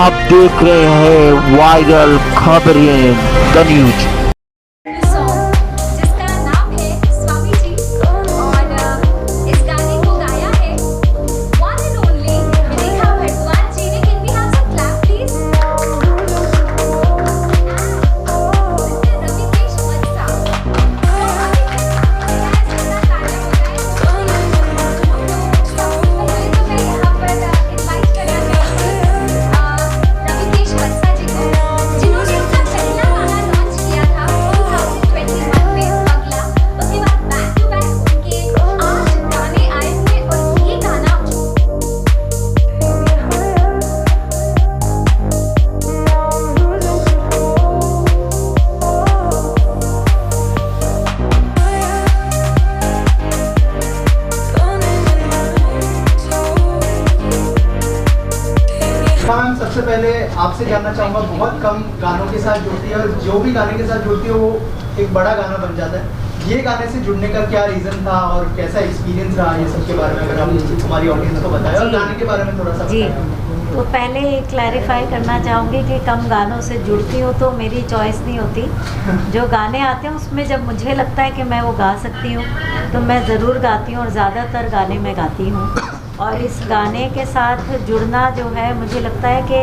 आप देख रहे हैं वायरल खबरें द न्यूज। सॉन्ग जिसका नाम है स्वामी जी और इस गाने को गाया है one and only Rekha Bhardwaj ji ने। Can we have some clap please? Ravikesh Vatsa. मैं यहाँ पर इनवाइट करना चाहूँगी रविकेश वत्सा जी को, जिन्होंने अपना पहला गाना लॉन्च किया था 2021 में पगला। उसके बाद बैक टू बैक उनके 8 गाने आए थे और ये गाना मैम, सबसे पहले आपसे जानना चाहूँगा, बहुत कम गानों के साथ जुड़ती है और जो भी गाने के साथ जुड़ती है वो एक बड़ा गाना बन जाता है। ये गाने से जुड़ने का क्या रीज़न था और कैसा एक्सपीरियंस रहा, ये सब के बारे में अगर आप हमारी ऑडियंस को बताएं और गाने के बारे में थोड़ा सा जी, बताएं। तो पहले क्लैरिफाई करना चाहूँगी कि कम गानों से जुड़ती हूँ तो मेरी चॉइस नहीं होती। जो गाने आते हैं उसमें जब मुझे लगता है कि मैं वो गा सकती हूँ तो मैं ज़रूर गाती हूँ और ज़्यादातर गाने मैं गाती हूँ। और इस गाने के साथ जुड़ना जो है, मुझे लगता है कि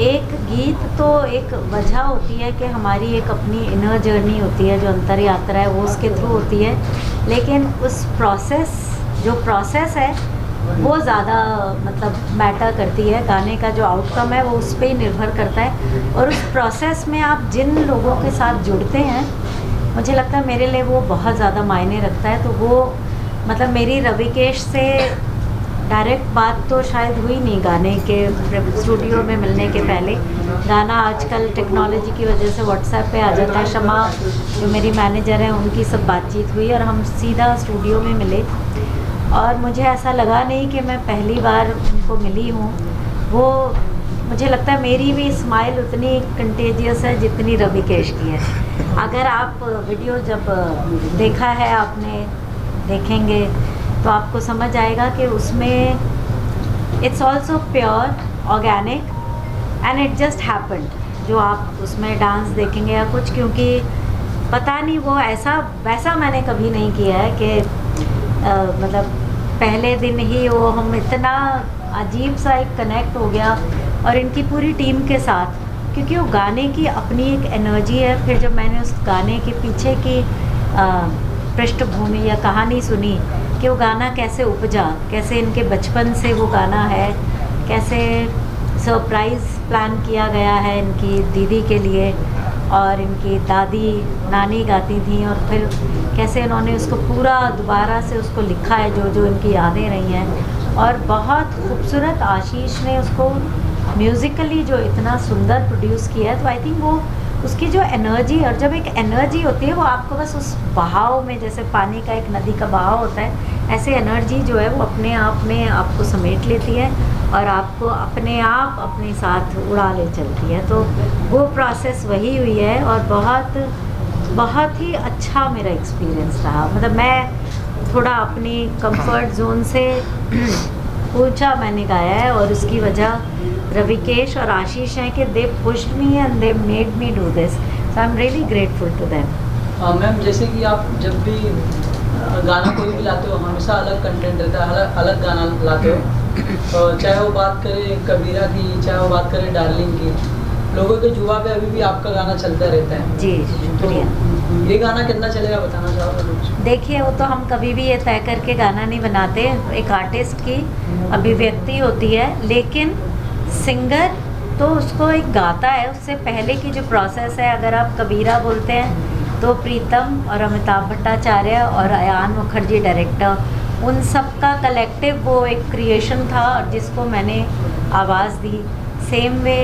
एक गीत तो एक वजह होती है कि हमारी एक अपनी इनर जर्नी होती है, जो अंतर यात्रा है वो उसके थ्रू होती है, लेकिन उस जो प्रोसेस है वो ज़्यादा मतलब मैटर करती है। गाने का जो आउटकम है वो उस पर ही निर्भर करता है और उस प्रोसेस में आप जिन लोगों के साथ जुड़ते हैं, मुझे लगता है मेरे लिए वो बहुत ज़्यादा मायने रखता है। तो वो मतलब मेरी रविकेश से डायरेक्ट बात तो शायद हुई नहीं गाने के स्टूडियो में मिलने के पहले। गाना आजकल टेक्नोलॉजी की वजह से व्हाट्सएप पे आ जाता है। शमा जो मेरी मैनेजर है उनकी सब बातचीत हुई और हम सीधा स्टूडियो में मिले और मुझे ऐसा लगा नहीं कि मैं पहली बार उनको मिली हूँ। वो मुझे लगता है मेरी भी स्माइल उतनी कंटेजियस है जितनी रविकेश की है। अगर आप वीडियो जब देखा है आपने, देखेंगे तो आपको समझ आएगा कि उसमें it's also pure organic and it just happened. जो आप उसमें डांस देखेंगे या कुछ, क्योंकि पता नहीं वो ऐसा वैसा मैंने कभी नहीं किया है कि मतलब पहले दिन ही वो हम इतना अजीब सा एक कनेक्ट हो गया और इनकी पूरी टीम के साथ, क्योंकि वो गाने की अपनी एक एनर्जी है। फिर जब मैंने उस गाने के पीछे की पृष्ठभूमि या कहानी सुनी कि वो गाना कैसे उपजा, कैसे इनके बचपन से वो गाना है, कैसे सरप्राइज़ प्लान किया गया है इनकी दीदी के लिए और इनकी दादी नानी गाती थी और फिर कैसे इन्होंने उसको पूरा दोबारा से उसको लिखा है, जो जो इनकी यादें रही हैं। और बहुत खूबसूरत आशीष ने उसको म्यूज़िकली जो इतना सुंदर प्रोड्यूस किया है। तो आई थिंक वो उसकी जो एनर्जी, और जब एक एनर्जी होती है वो आपको बस उस बहाव में, जैसे पानी का एक नदी का बहाव होता है, ऐसे एनर्जी जो है वो अपने आप में आपको समेट लेती है और आपको अपने आप अपने साथ उड़ा ले चलती है। तो वो प्रोसेस वही हुई है और बहुत बहुत ही अच्छा मेरा एक्सपीरियंस रहा। मतलब मैं थोड़ा अपनी कंफर्ट जोन से ऊंचा मैंने गाया है और उसकी वजह रविकेश और आशीष हैं कि they pushed me and they made me do this, so I am really grateful to them. Ma'am, जैसे कि आप जब भी गाना कोई भी लाते हो हमेशा अलग कंटेंट रहता है, अलग गाना लाते हो, चाहे वो बात करें कबीरा की, चाहे वो बात करें डार्लिंग की, लोगों के जुबा पे अभी भी आपका गाना चलता रहता है। जी शुक्रिया। तो ये गाना कितना चलेगा बताना चाहोगे? देखिए, वो तो हम कभी भी ये तय करके गाना नहीं बनाते, एक आर्टिस्ट की अभिव्यक्ति होती है, लेकिन सिंगर तो उसको एक गाता है, उससे पहले की जो प्रोसेस है। अगर आप कबीरा बोलते हैं तो प्रीतम और अमिताभ भट्टाचार्य और अयान मुखर्जी डायरेक्टर, उन सब का कलेक्टिव वो एक क्रिएशन था और जिसको मैंने आवाज़ दी। Same way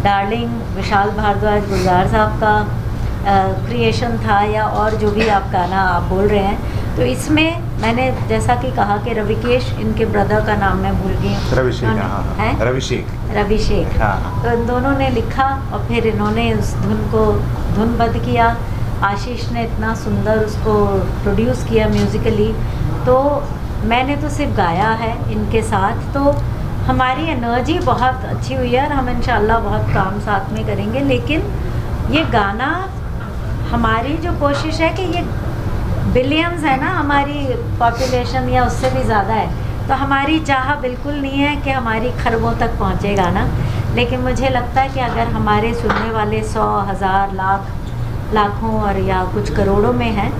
darling Vishal Bhardwaj गुलजार साहब का क्रिएशन था, या और जो भी आप गाना आप बोल रहे हैं। तो इसमें मैंने जैसा कि कहा कि रविकेश, इनके ब्रदर का नाम मैं भूल गई, रविशेख, तो इन दोनों ने लिखा और फिर इन्होंने उस धुन को धुनबद्ध किया। आशीष ने इतना सुंदर उसको प्रोड्यूस किया म्यूज़िकली। तो मैंने तो सिर्फ गाया है इनके साथ। तो हमारी एनर्जी बहुत अच्छी हुई है और हम इंशाल्लाह बहुत काम साथ में करेंगे। लेकिन ये गाना, हमारी जो कोशिश है कि ये बिलियंस है ना हमारी पॉपुलेशन, या उससे भी ज़्यादा है, तो हमारी चाह बिल्कुल नहीं है कि हमारी खरबों तक पहुँचे गाना। लेकिन मुझे लगता है कि अगर हमारे सुनने वाले 100, 1000, लाखों और या कुछ करोड़ों में हैं,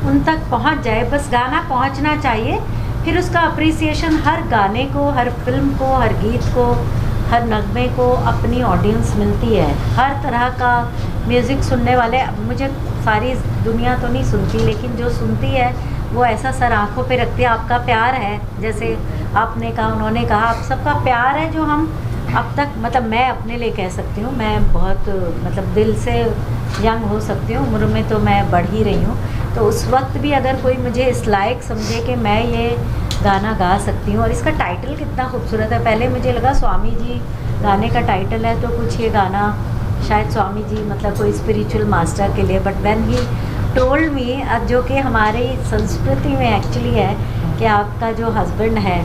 उन तक पहुंच जाए, बस गाना पहुंचना चाहिए। फिर उसका अप्रिसिएशन हर गाने को, हर फिल्म को, हर गीत को, हर नगमे को अपनी ऑडियंस मिलती है। हर तरह का म्यूज़िक सुनने वाले, मुझे सारी दुनिया तो नहीं सुनती, लेकिन जो सुनती है वो ऐसा सर आँखों पे रखती है। आपका प्यार है, जैसे आपने कहा, उन्होंने कहा, आप सबका प्यार है जो हम अब तक, मतलब मैं अपने लिए कह सकती हूँ, मैं बहुत मतलब दिल से यंग हो सकती हूँ, उम्र में तो मैं बढ़ ही रही हूँ, तो उस वक्त भी अगर कोई मुझे इस लायक समझे कि मैं ये गाना गा सकती हूँ। और इसका टाइटल कितना खूबसूरत है। पहले मुझे लगा स्वामी जी गाने का टाइटल है, तो कुछ ये गाना शायद स्वामी जी मतलब कोई स्पिरिचुअल मास्टर के लिए, but when he told me, जो कि हमारी संस्कृति में एक्चुअली है कि आपका जो हस्बैंड है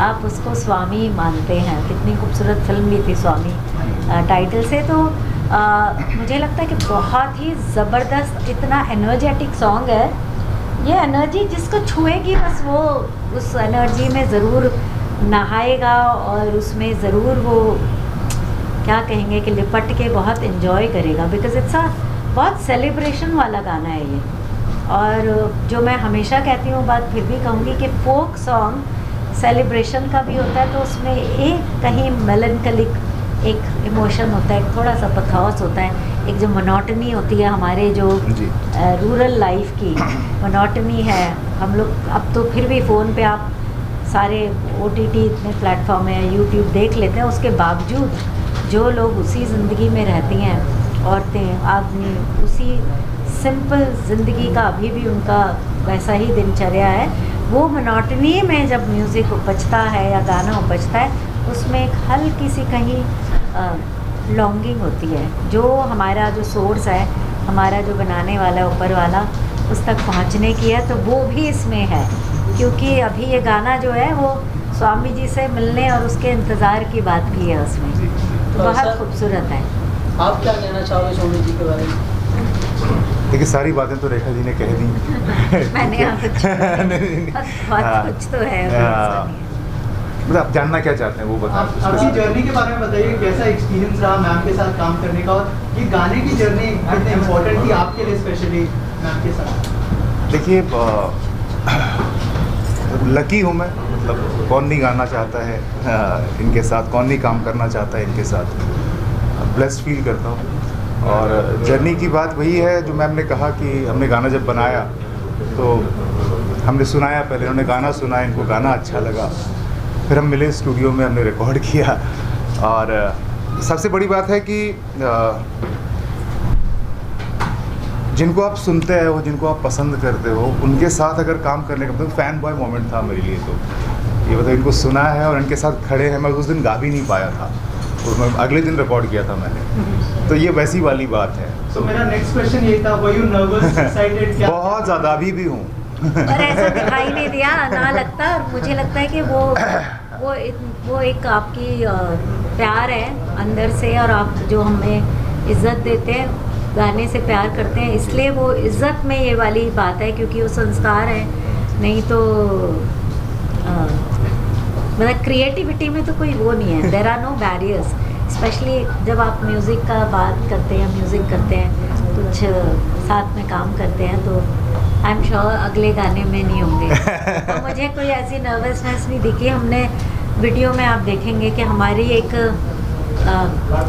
आप उसको स्वामी मानते हैं। कितनी खूबसूरत फिल्म भी थी स्वामी टाइटल से। तो मुझे लगता है कि बहुत ही ज़बरदस्त, इतना एनर्जेटिक सॉन्ग है। ये एनर्जी जिसको छुएगी बस वो उस एनर्जी में ज़रूर नहाएगा और उसमें ज़रूर वो क्या कहेंगे कि लिपट के बहुत इन्जॉय करेगा, बिकॉज़ इट्स अ बहुत सेलिब्रेशन वाला गाना है ये। और जो मैं हमेशा कहती हूँ बात, फिर भी कहूँगी कि फोक सॉन्ग सेलिब्रेशन का भी होता है, तो उसमें एक कहीं मेलनकलिक एक इमोशन होता है, थोड़ा सा पथौस होता है, एक जो मोनोटनी होती है हमारे जो रूरल लाइफ की मोनोटनी है। हम लोग अब तो फिर भी फ़ोन पे आप सारे OTT इतने प्लेटफॉर्म है, यूट्यूब देख लेते हैं, उसके बावजूद जो लोग उसी ज़िंदगी में रहती हैं, औरतें, आदमी, उसी सिंपल ज़िंदगी का अभी भी उनका वैसा ही दिनचर्या है। वो मोनोटनी में जब म्यूज़िक उपजता है या गाना उपजता है, उसमें एक हल्की सी कहीं लॉन्गिंग होती है, जो हमारा जो सोर्स है, हमारा जो बनाने वाला ऊपर वाला, उस तक पहुंचने की है। तो वो भी इसमें है, क्योंकि अभी ये गाना जो है वो स्वामी जी से मिलने और उसके इंतज़ार की बात भी है उसमें, तो बहुत खूबसूरत है। आप क्या कहना चाहोगे स्वामी जी के बारे में? देखिए सारी बातें तो रेखा जी ने कह दी। मैंने यहाँ कुछ बहुत कुछ तो है मतलब आप जानना क्या चाहते हैं वो बताएं। आपकी जर्नी के बारे में बताइए, कैसा एक्सपीरियंस रहा मैम के साथ काम करने का, और ये गाने की जर्नी कितनी इम्पोर्टेंट थी आपके लिए स्पेशली मैम के साथ? देखिए लकी हूँ मैं, मतलब कौन नहीं गाना चाहता है इनके साथ, कौन नहीं काम करना चाहता है इनके साथ। ब्लेस्ड फील करता हूँ। और जर्नी की बात वही है जो मैम ने कहा कि हमने गाना जब बनाया तो हमने सुनाया, पहले उन्होंने गाना सुना, इनको गाना अच्छा लगा, फिर हम मिले स्टूडियो में, हमने रिकॉर्ड किया। और सबसे बड़ी बात है कि जिनको आप सुनते हैं वो, जिनको आप पसंद करते हो, उनके साथ अगर काम करने का मतलब फैन बॉय मोमेंट था मेरे लिए। तो ये मतलब इनको सुना है और इनके साथ खड़े हैं। मैं उस दिन गा भी नहीं पाया था, तो मैं अगले दिन रिकॉर्ड किया था मैंने, तो ये वैसी वाली बात है। तो मेरा नेक्स्ट क्वेश्चन ये था, वर यू नर्वस, एक्साइटेड? क्या बहुत ज़्यादा, अभी भी हूँ। पर ऐसा दिखाई नहीं दिया ना लगता। और मुझे लगता है कि वो एक आपकी प्यार है अंदर से, और आप जो हमें इज़्ज़त देते हैं, गाने से प्यार करते हैं, इसलिए वो इज़्ज़त में ये वाली बात है, क्योंकि वो संस्कार है। नहीं तो मतलब क्रिएटिविटी में तो कोई वो नहीं है, there are no barriers. Specially जब आप म्यूज़िक का बात करते हैं, म्यूज़िक करते हैं, कुछ साथ में काम करते हैं, तो आई एम श्योर अगले गाने में नहीं होंगे। तो मुझे कोई ऐसी नर्वसनेस नहीं दिखी। हमने वीडियो में आप देखेंगे कि हमारी एक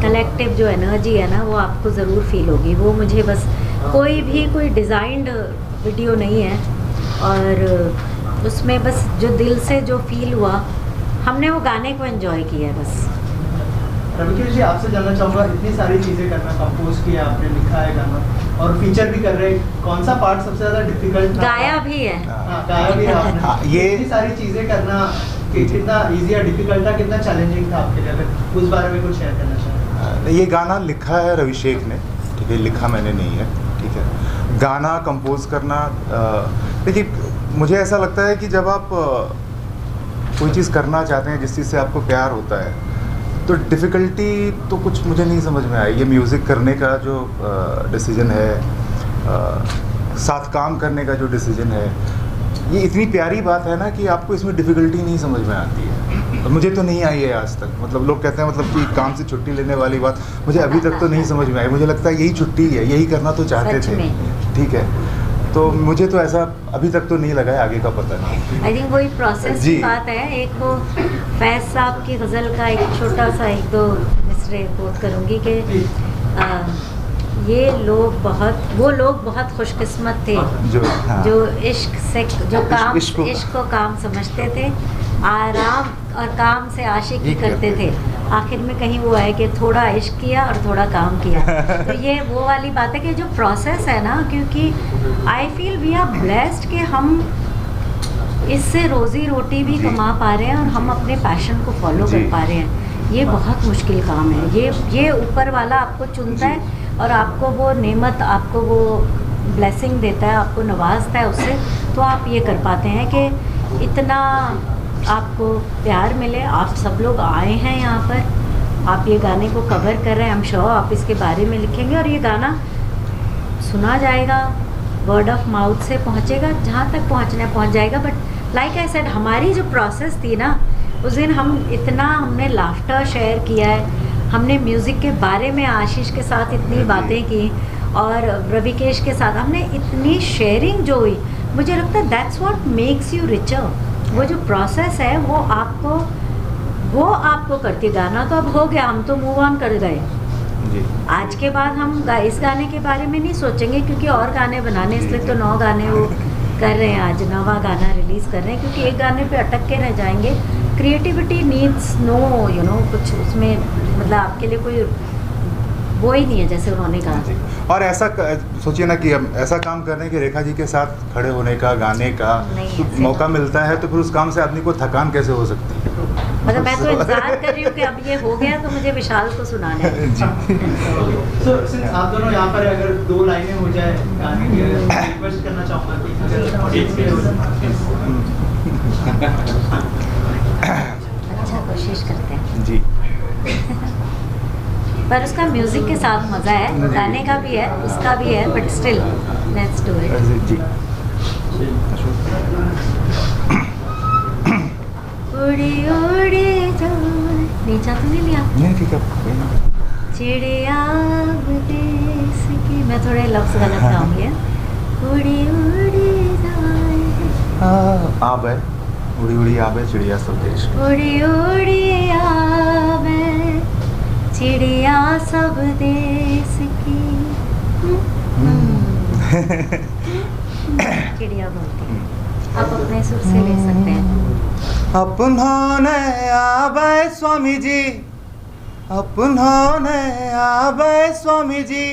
कलेक्टिव जो एनर्जी है ना, वो आपको ज़रूर फील होगी। वो मुझे बस कोई डिज़ाइंड वीडियो नहीं है, और उसमें बस जो दिल से जो फील हुआ, हमने वो गाने को एंजॉय किया है बस। रविकिश जी, आपसे जानना चाहूँगा, इतनी सारी चीज़ें करना, कंपोज किया आपने, लिखा है गाना और फीचर भी कर रहे हैं, कौन सा पार्ट सबसे ज़्यादा डिफिकल्ट? गाया भी है। हाँ, गाया भी है आपने। ये इतनी सारी चीज़ें करना कितना ईजी या डिफिकल्ट था, कितना चैलेंजिंग था आपके लिए, अगर उस बारे में कुछ शेयर करना चाहें? ये गाना लिखा है रविशेख ने, ठीक है, लिखा मैंने नहीं है, ठीक है। गाना कंपोज करना, देखिए मुझे ऐसा लगता है कि जब आप कोई चीज़ करना चाहते हैं जिस चीज़ से आपको प्यार होता है, तो डिफ़िकल्टी तो कुछ मुझे नहीं समझ में आई। ये म्यूज़िक करने का जो डिसीजन है, साथ काम करने का जो डिसीजन है, ये इतनी प्यारी बात है ना कि आपको इसमें डिफ़िकल्टी नहीं समझ में आती है। और मुझे तो नहीं आई है आज तक। मतलब लोग कहते हैं मतलब कि काम से छुट्टी लेने वाली बात मुझे अभी तक तो नहीं समझ में आई। मुझे लगता है यही छुट्टी है, यही करना तो चाहते सच थे। में। ठीक है, तो मुझे तो ऐसा अभी तक तो नहीं लगा है, आगे का पता नहीं। आई थिंक वही प्रोसेस जी। की बात है। एक वो फैज साहब की गज़ल का एक छोटा सा 1-2 मिसरे कोट करूँगी कि ये लोग बहुत खुशकिस्मत थे हाँ। जो इश्क से जो काम इश्क को काम समझते थे, आराम और काम से आशिकी करते थे। आखिर में कहीं वो है कि थोड़ा इश्क किया और थोड़ा काम किया। तो ये वो वाली बात है कि जो प्रोसेस है ना, क्योंकि I feel we are blessed कि हम इससे रोज़ी रोटी भी कमा पा रहे हैं और हम अपने पैशन को फॉलो कर पा रहे हैं। ये बहुत मुश्किल काम है। ये ऊपर वाला आपको चुनता है और आपको वो नेमत, आपको वो ब्लेसिंग देता है, आपको नवाजता है उससे, तो आप ये कर पाते हैं कि इतना आपको प्यार मिले। आप सब लोग आए हैं यहाँ पर, आप ये गाने को कवर कर रहे हैं। आई एम श्योर आप इसके बारे में लिखेंगे और ये गाना सुना जाएगा, वर्ड ऑफ माउथ से पहुँचेगा, जहाँ तक पहुँचना है पहुँच जाएगा। बट लाइक आई सेड, हमारी जो प्रोसेस थी ना, उस दिन हमने लाफ्टर शेयर किया है, हमने म्यूज़िक के बारे में आशीष के साथ इतनी बातें की और रविकेश के साथ हमने इतनी शेयरिंग जो हुई, मुझे लगता है that's what makes you richer. वो जो प्रोसेस है वो आपको करती। गाना तो अब हो गया, हम तो मूव ऑन कर गए। आज के बाद हम इस गाने के बारे में नहीं सोचेंगे, क्योंकि और गाने बनाने, इसलिए तो 9 गाने वो कर रहे हैं, आज 9वां गाना रिलीज़ कर रहे हैं, क्योंकि एक गाने पे अटक के रह जाएंगे। क्रिएटिविटी नीड्स नो कुछ उसमें, मतलब आपके लिए कोई वो ही नहीं है, जैसे उन्होंने कहा। और ऐसा सोचिए ना कि हम ऐसा काम करने के रेखा जी के साथ खड़े होने का, गाने का तो मौका मिलता है, तो फिर उस काम से आदमी को थकान कैसे हो सकती है? मतलब मैं तो इंतजार कर रही हूँ कि अब ये हो गया तो मुझे विशाल को सुनाना है। So, since आप दोनों यहाँ पर, अगर 2 लाइनें हो जाए गाने की, रिक्वेस्ट करना चाहूँगा कि अगर ऑडियंस के हो अच्छा, कोशिश करते हैं जी। पर उसका म्यूजिक के साथ मज़ा है, गाने का भी है, उसका भी है, but still let's do it. जी। उड़ी उड़ी जाए, नीचा तो नहीं लिया, नहीं ठीक है। चिड़िया देश की, मैं थोड़े लफ्ज़ गलत गाऊंगी। उड़ी उड़ी जाए, आवे उड़ी उड़ी आवे चिड़िया सब देश। उड़ी उड़ी आवे चिड़िया सब देश की। चिड़िया बोलती है, आप अपने सुर से ले सकते हैं। अपनोने आवे स्वामी जी, अपनोने आवे स्वामी जी,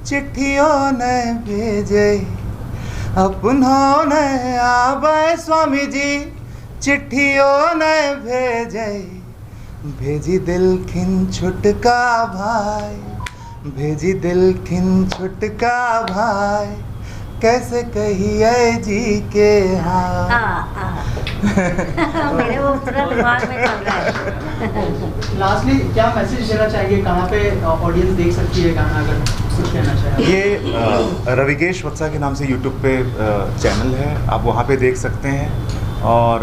चिट्ठियों ने भेजे। अपनोने आवे स्वामी जी, चिट्ठियों ने भेजे। भेजी दिल खिन छुटका भाई, भेजी दिल खिन छुटका भाई, कैसे कहिए जी के हाँ। मेरे वो पूरा दिमाग में चल रहा है। लास्टली क्या मैसेज देना चाहिए, कहाँ पे ऑडियंस देख सकती है गाना, अगर कुछ कहना चाहिए? ये रविकेश वत्सा के नाम से यूट्यूब पे चैनल है, आप वहाँ पे देख सकते हैं। और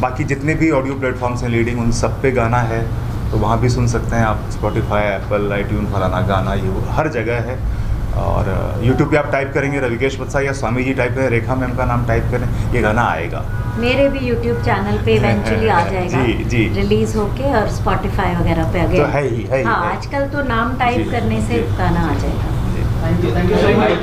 बाकी जितने भी ऑडियो प्लेटफॉर्म्स हैं लीडिंग, उन सब पे गाना है, तो वहाँ भी सुन सकते हैं आप। स्पॉटिफाई, एप्पल, आईट्यून, फलाना गाना, ये वो हर जगह है। और यूट्यूब पे आप टाइप करेंगे रविकेश वत्सा या स्वामी जी टाइप करें, रेखा मैम का नाम टाइप करें, ये गाना आएगा। मेरे भी यूट्यूब चैनल पे इवेंचुअली आ जाएगा, जी रिलीज होके, और स्पॉटिफाई वगैरह पे तो अगेन। है ही हाँ, आजकल तो नाम टाइप जी, करने से जी। गाना आ जाएगा। Thank you so much.